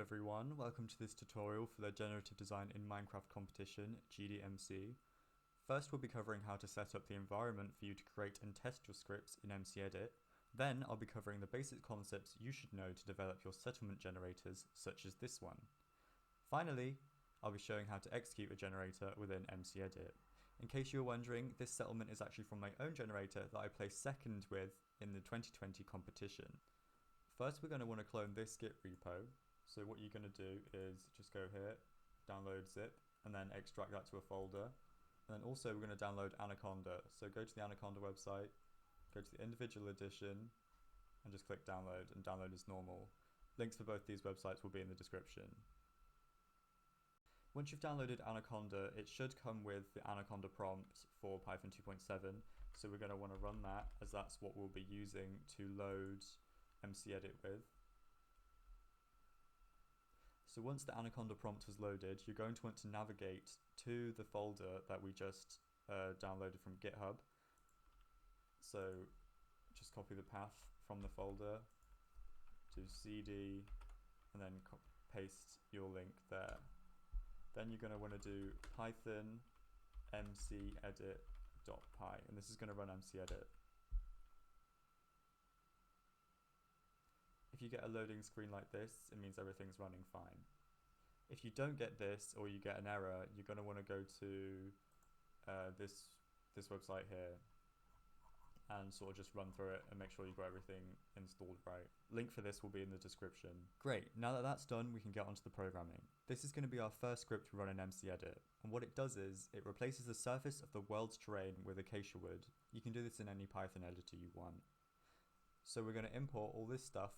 Hello everyone, welcome to this tutorial for the Generative Design in Minecraft competition, GDMC. First we'll be covering how to set up the environment for you to create and test your scripts in MCEdit. Then I'll be covering the basic concepts you should know to develop your settlement generators, such as this one. Finally, I'll be showing how to execute a generator within MCEdit. In case you were wondering, this settlement is actually from my own generator that I placed second with in the 2020 competition. First we're going to want to clone this Git repo. So what you're going to do is just go here, download zip, and then extract that to a folder. And then also we're going to download Anaconda. So go to the Anaconda website, go to the individual edition, and just click download, and download as normal. Links for both these websites will be in the description. Once you've downloaded Anaconda, it should come with the Anaconda prompt for Python 2.7. So we're going to want to run that, as that's what we'll be using to load MCEdit with. So once the Anaconda prompt was loaded, you're going to want to navigate to the folder that we just downloaded from GitHub. So just copy the path from the folder to CD and then paste your link there. Then you're going to want to do Python MCEdit.py, and this is going to run MCEdit. If you get a loading screen like this, it means everything's running fine. If you don't get this, or you get an error, you're going to want to go to this website here and sort of just run through it and make sure you've got everything installed right. Link for this will be in the description. Great, now that that's done, we can get onto the programming. This is going to be our first script to run in MCEdit, and what it does is, it replaces the surface of the world's terrain with acacia wood. You can do this in any Python editor you want. So we're going to import all this stuff.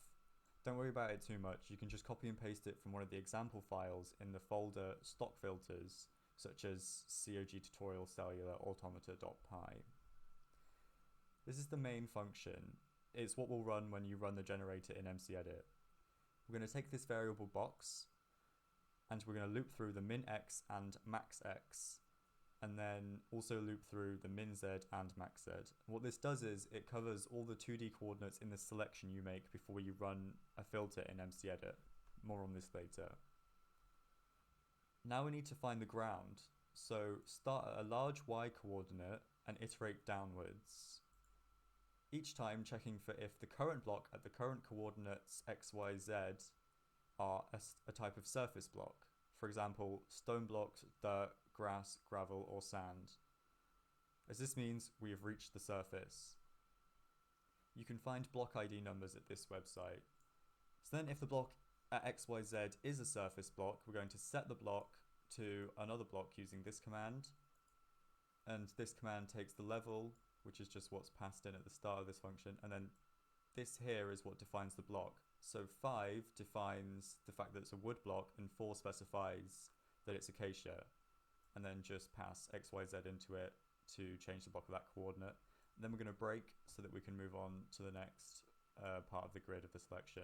Don't worry about it too much, you can just copy and paste it from one of the example files in the folder stock filters, such as COG tutorial cellular automata.py. This is the main function. It's what will run when you run the generator in MCEdit. We're going to take this variable box, and we're going to loop through the min_x and max_x, and then also loop through the min_z and max_z. What this does is, it covers all the 2D coordinates in the selection you make before you run a filter in MCEdit. More on this later. Now we need to find the ground. So start at a large Y coordinate and iterate downwards. Each time checking for if the current block at the current coordinates x, y, z are a type of surface block. For example, stone blocks, dirt, grass, gravel, or sand, as this means we have reached the surface. You can find block ID numbers at this website. So then if the block at XYZ is a surface block, we're going to set the block to another block using this command, and this command takes the level, which is just what's passed in at the start of this function, and then this here is what defines the block. So 5 defines the fact that it's a wood block, and 4 specifies that it's acacia, and then just pass XYZ into it to change the block of that coordinate. And then we're going to break so that we can move on to the next part of the grid of the selection.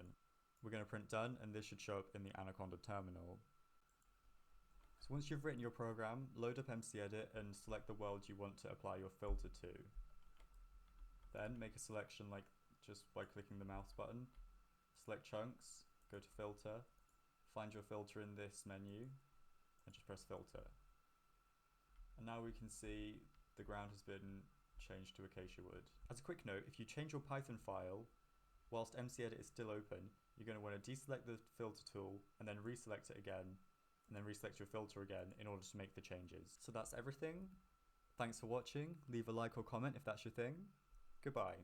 We're going to print done, and this should show up in the Anaconda terminal. So once you've written your program, load up MCEdit and select the world you want to apply your filter to. Then make a selection like just by clicking the mouse button. Select chunks, go to filter, find your filter in this menu, and just press filter. And now we can see the ground has been changed to acacia wood. As a quick note, if you change your Python file whilst MCEdit is still open, you're going to want to deselect the filter tool and then reselect it again, and then reselect your filter again in order to make the changes. So that's everything. Thanks for watching. Leave a like or comment if that's your thing. Goodbye.